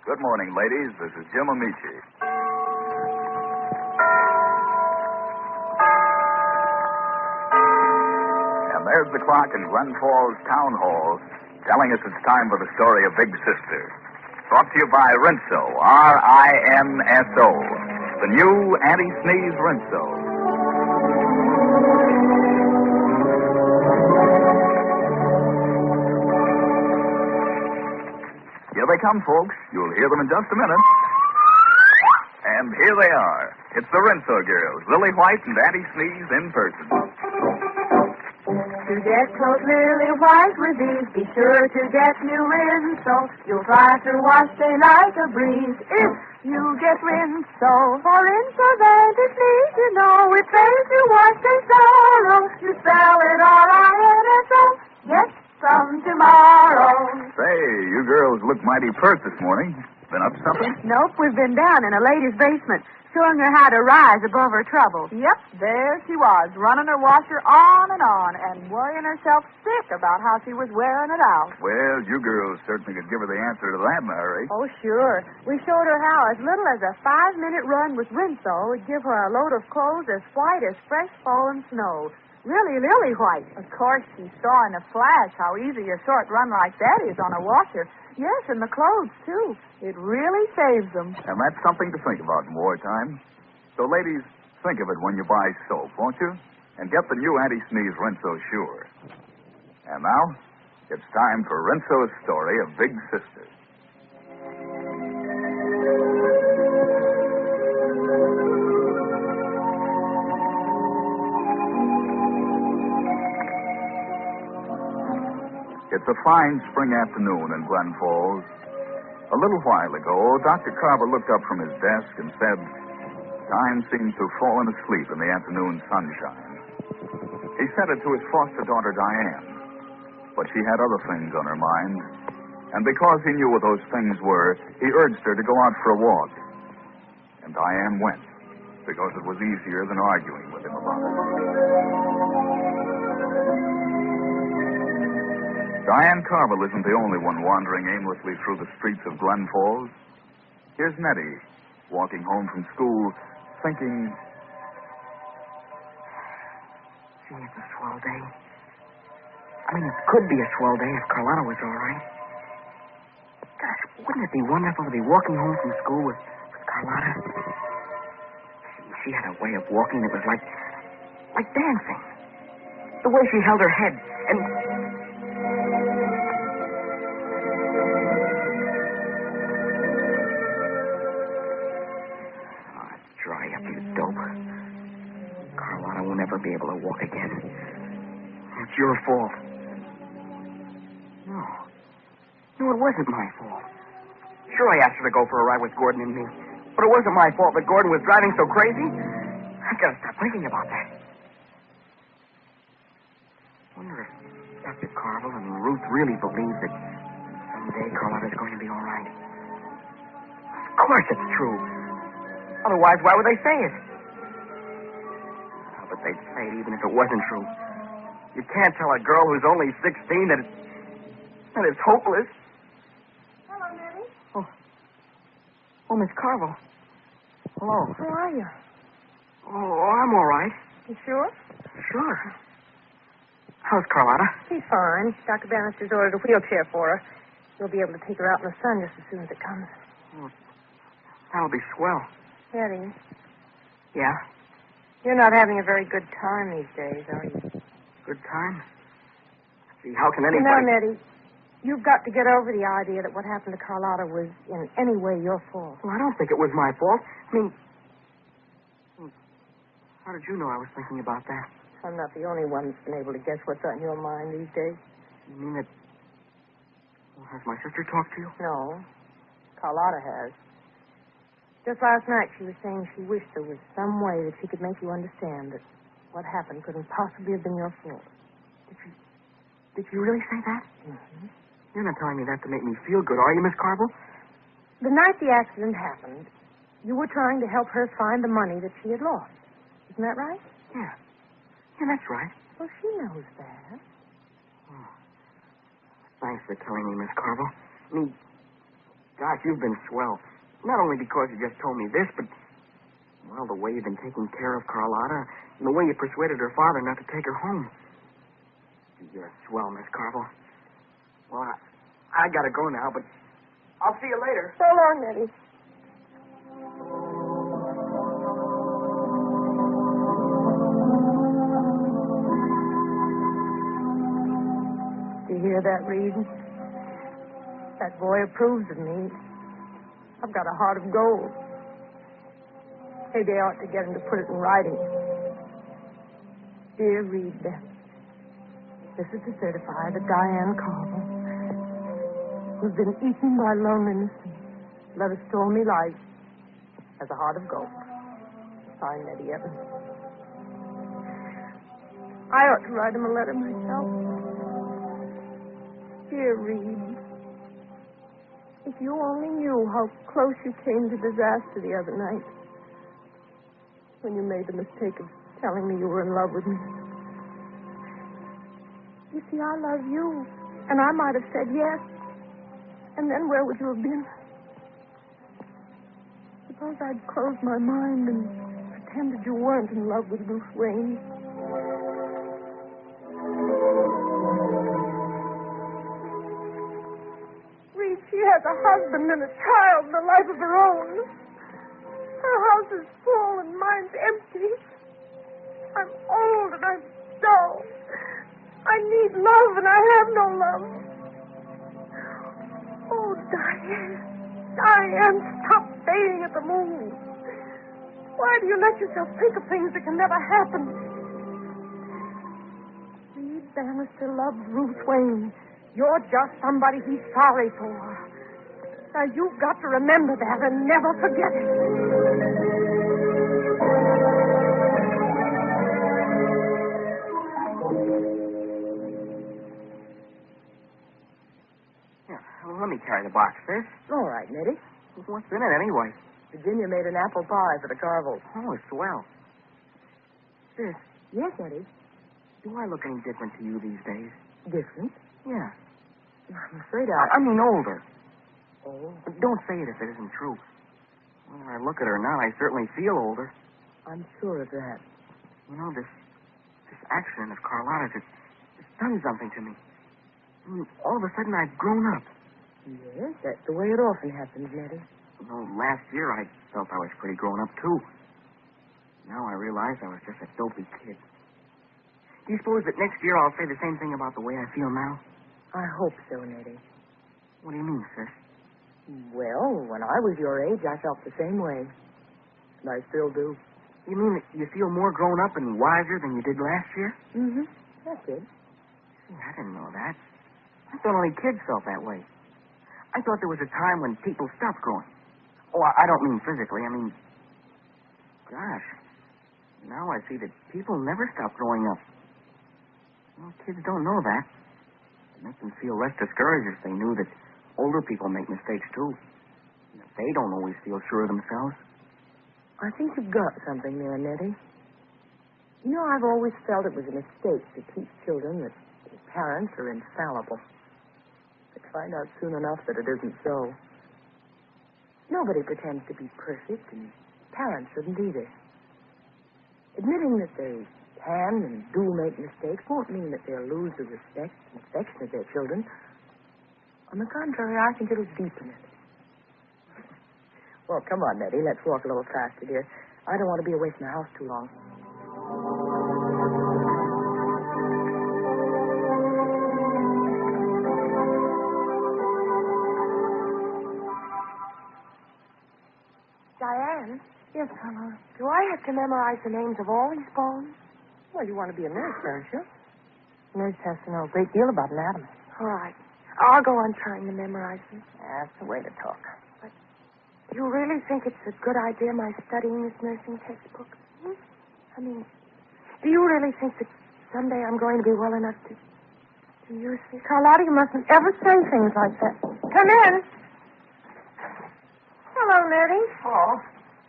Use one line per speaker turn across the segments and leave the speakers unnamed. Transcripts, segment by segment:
Good morning, ladies. This is Jim Amici. And there's the clock in Glen Falls Town Hall telling us it's time for the story of Big Sister. Brought to you by Rinso, R-I-N-S-O, the new anti-sneeze Rinso. Here they come, folks. You'll hear them in just a minute. And here they are. It's the Rinso girls, Lily White and Auntie Sneeze in person.
To get clothes Lily White with these, be sure to get new Rinso. You'll fly through wash day like a breeze if you get Rinso. For Rinso's anti-sneeze, you know, it saves you wash day sorrow. You spell it R-I-N-S-O. Get some tomorrow.
Say, you girls look mighty pert this morning. Been up to something?
Nope, we've been down in a lady's basement, showing her how to rise above her troubles.
Yep, there she was, running her washer on and worrying herself sick about how she was wearing it out.
Well, you girls certainly could give her the answer to that in a hurry.
Oh, sure. We showed her how as little as a 5-minute run with Rinso would give her a load of clothes as white as fresh fallen snow. Really, lily white.
Of course, she saw in a flash how easy a short run like that is on a washer. Yes, and the clothes, too. It really saves them.
And that's something to think about in wartime. So, ladies, think of it when you buy soap, won't you? And get the new anti-sneeze Rinso Sure. And now, it's time for Rinso's story of Big Sister. It's a fine spring afternoon in Glen Falls. A little while ago, Dr. Carver looked up from his desk and said, time seemed to have fallen asleep in the afternoon sunshine. He said it to his foster daughter, Diane. But she had other things on her mind. And because he knew what those things were, he urged her to go out for a walk. And Diane went, because it was easier than arguing with him about it. Diane Carville isn't the only one wandering aimlessly through the streets of Glen Falls. Here's Neddie, walking home from school, thinking...
Gee, it's a swell day. I mean, it could be a swell day if Carlon was all right. Gosh, wouldn't it be wonderful to be walking home from school with Carlon? She had a way of walking that was like dancing. The way she held her head and... Dry up, you dope. Carlon won't ever be able to walk again. It's your fault. No, it wasn't my fault. Sure, I asked her to go for a ride with Gordon and me. But it wasn't my fault that Gordon was driving so crazy. I've got to stop thinking about that. Wonder if Dr. Carville and Ruth really believe that someday Carlotta's going to be all right. Of course it's true. Otherwise, why would they say it? Oh, but they'd say it even if it wasn't true. You can't tell a girl who's only 16 that it's hopeless.
Hello, Neddie.
Oh, Miss Carville. Hello.
How are you?
Oh, I'm all right.
You sure?
Sure. How's Carlotta?
She's fine. Dr. Bannister's ordered a wheelchair for her. You'll be able to take her out in the sun just as soon as it comes.
Oh, that'll be swell.
Neddie,
Yeah?
you're not having a very good time these days, are you?
Good time? See, how can
You
anybody...
know, Neddie, you've got to get over the idea that what happened to Carlotta was in any way your fault.
Well, I don't think it was my fault. I mean... How did you know I was thinking about that?
I'm not the only one that's been able to guess what's on your mind these days.
You mean that... Well, has my sister talked to you?
No, Carlotta has. Just last night, she was saying she wished there was some way that she could make you understand that what happened couldn't possibly have been your fault.
Did you really say that?
Mm-hmm.
You're not telling me that to make me feel good, are you, Miss Carville?
The night the accident happened, you were trying to help her find the money that she had lost. Isn't that right?
Yeah. Yeah, that's right.
Well, she knows that.
Oh. Thanks for telling me, Miss Carville. I mean, Gosh, you've been swell. Not only because you just told me this, but, well, the way you've been taking care of Carlotta and the way you persuaded her father not to take her home. You're a swell, Miss Carvel. Well, I gotta go now, but I'll see you later.
So long, Neddie. Do you hear that, Reed? That boy approves of me. I've got a heart of gold. Maybe I ought to get him to put it in writing. Dear Reed, this is to certify that Diane Carvel, who's been eaten by loneliness and led a stormy life, has a heart of gold. Signed, Neddie Evans. I ought to write him a letter myself. Dear Reed, if you only knew how close you came to disaster the other night when you made the mistake of telling me you were in love with me. You see, I love you, and I might have said yes. And then where would you have been? Suppose I'd closed my mind and pretended you weren't in love with Ruth Wayne. Reed, she has a husband and a child and a life of her own. Her house is full and mine's empty. I'm old and I'm dull. I need love and I have no love. Oh, Diane. Diane, stop staying at the moon. Why do you let yourself think of things that can never happen? Reed Bannister loves Ruth Wayne. You're just somebody he's sorry for. Now, you've got to remember that and never forget it.
Let me carry the box, sis.
All right, Neddie.
What's in it, anyway?
Virginia made an apple pie for the Carvels.
Oh, swell. Sis,
Yes, Neddie.
do I look any different to you these days?
Different?
Yeah.
I'm afraid
I mean older.
Oh,
Don't say it if it isn't true. Whether I look at her now, I certainly feel older.
I'm sure of that.
You know, this accident of Carlotta's, it's done something to me. I mean, all of a sudden, I've grown up.
Yes, that's the way it often happens, Neddie.
Although last year I felt I was pretty grown up, too. Now I realize I was just a dopey kid. Do you suppose that next year I'll say the same thing about the way I feel now?
I hope so, Neddie.
What do you mean, sis?
Well, when I was your age, I felt the same way. And I still do.
You mean that you feel more grown up and wiser than you did last year?
Mm-hmm. That's it.
I didn't know that. I thought only kids felt that way. I thought there was a time when people stopped growing. Oh, I don't mean physically. I mean, gosh, now I see that people never stop growing up. Well, kids don't know that. It makes them feel less discouraged if they knew that older people make mistakes, too. And that they don't always feel sure of themselves.
I think you've got something there, Neddie. You know, I've always felt it was a mistake to teach children that their parents are infallible. They'd find out soon enough that it isn't so. Nobody pretends to be perfect, and parents shouldn't either. Admitting that they can and do make mistakes won't mean that they'll lose the respect and affection of their children. On the contrary, I think it'll deepen it. Well, come on, Neddie. Let's walk a little faster, dear. I don't want to be away from the house too long.
Diane,
Yes, Carlon.
do I have to memorize the names of all these bones?
Well, you want to be a nurse, don't you? A nurse has to know a great deal about anatomy.
All right. I'll go on trying to memorize them.
That's the way to talk.
Do you really think it's a good idea, my studying this nursing textbook? I mean, do you really think that someday I'm going to be well enough to use this?
Carlotta, you mustn't ever say things like that. Come in. Hello, Neddie.
Oh.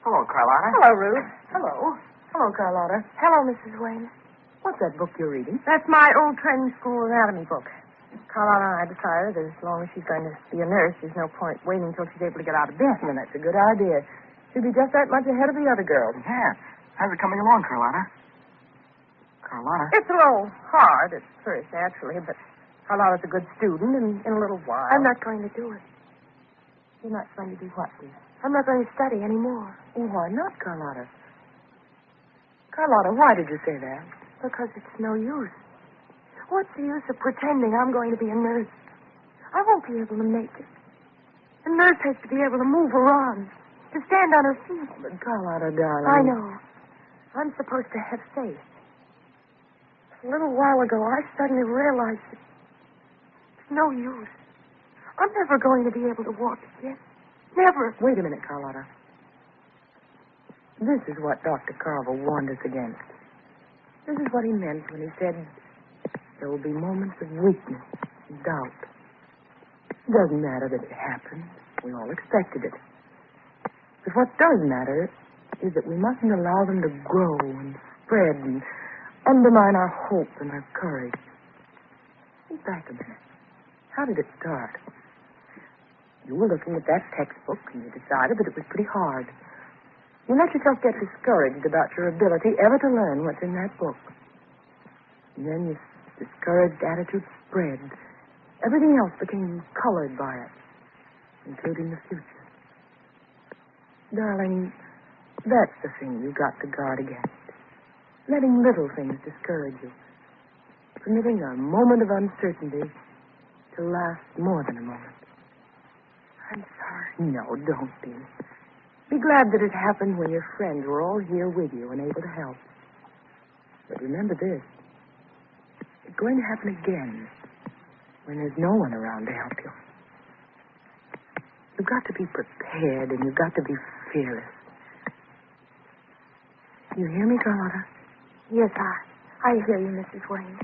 Hello, Carlotta.
Hello, Ruth. Hello. Hello, Carlotta.
Hello, Mrs. Wayne.
What's that book you're reading?
That's my old training school anatomy book.
Carlon and I decided that as long as she's going to be a nurse, there's no point waiting until she's able to get out of bed. And that's a good idea. She'll be just that much ahead of the other girls.
Yeah. How's it coming along, Carlotta? Carlotta?
It's a little hard at first, naturally, but Carlotta's a good student, and in a little while...
I'm not going to do it.
You're not going to do what, dear?
I'm not going to study anymore.
Oh, why not, Carlotta? Carlotta, why did you say that?
Because it's no use. What's the use of pretending I'm going to be a nurse? I won't be able to make it. A nurse has to be able to move around, to stand on her feet.
But Carlotta, darling...
I know. I'm supposed to have faith. A little while ago, I suddenly realized that it's no use. I'm never going to be able to walk again. Never.
Wait a minute, Carlotta. This is what Dr. Carver warned us against. This is what he meant when he said there will be moments of weakness and doubt. It doesn't matter that it happened. We all expected it. But what does matter is that we mustn't allow them to grow and spread and undermine our hope and our courage. Think back a minute. How did it start? You were looking at that textbook and you decided that it was pretty hard. You let yourself get discouraged about your ability ever to learn what's in that book. And then this discouraged attitude spread. Everything else became colored by it, including the future. Darling, that's the thing you've got to guard against. Letting little things discourage you. Permitting a moment of uncertainty to last more than a moment.
I'm sorry.
No, don't be. Be glad that it happened when your friends were all here with you and able to help. But remember this. It's going to happen again when there's no one around to help you. You've got to be prepared and you've got to be fearless. You hear me, Carlotta?
Yes, I hear you, Mrs. Wayne.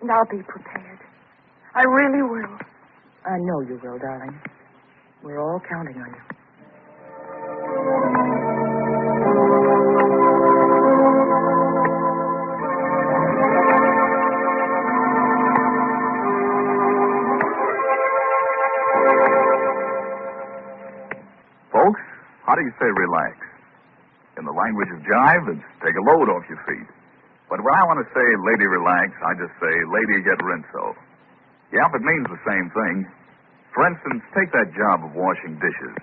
And I'll be prepared. I really will.
I know you will, darling. We're all counting on you.
Folks, how do you say relax? In the language of jive, it's take a load off your feet. But when I want to say lady relax, I just say lady get rinso. Yeah, it means the same thing. For instance, take that job of washing dishes.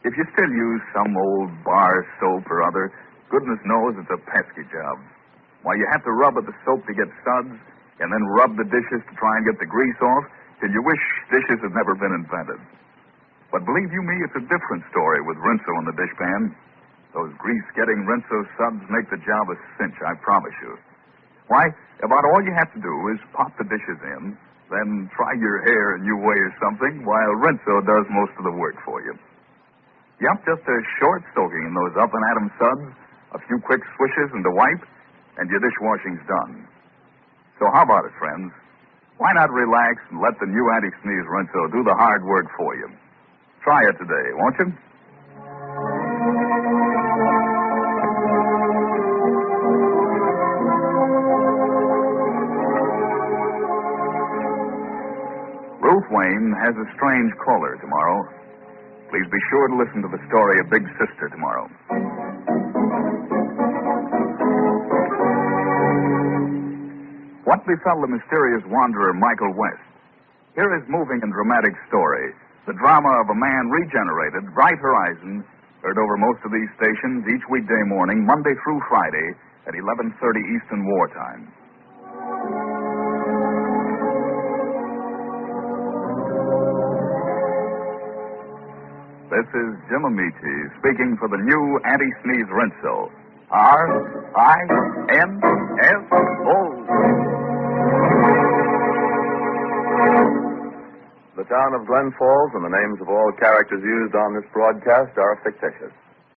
If you still use some old bar soap or other, goodness knows it's a pesky job. Why, you have to rub at the soap to get suds, and then rub the dishes to try and get the grease off, till you wish dishes had never been invented. But believe you me, it's a different story with rinso in the dishpan. Those grease-getting rinso suds make the job a cinch, I promise you. Why, about all you have to do is pop the dishes in, then try your hair a new way or something, while rinso does most of the work for you. Yep, just a short soaking in those up-and-atom suds, a few quick swishes and a wipe, and your dishwashing's done. So how about it, friends? Why not relax and let the new anti-sneeze rinso do the hard work for you? Try it today, won't you? Ruth Wayne has a strange caller tomorrow. Please be sure to listen to the story of Big Sister tomorrow. What befell the mysterious wanderer Michael West? Here is moving and dramatic story, the drama of a man regenerated, Bright Horizon, heard over most of these stations each weekday morning, Monday through Friday, at 11:30 Eastern Wartime. This is Jim Amici speaking for the new anti-sneeze rinso. R-I-N-S-O.
The town of Glen Falls and the names of all characters used on this broadcast are fictitious.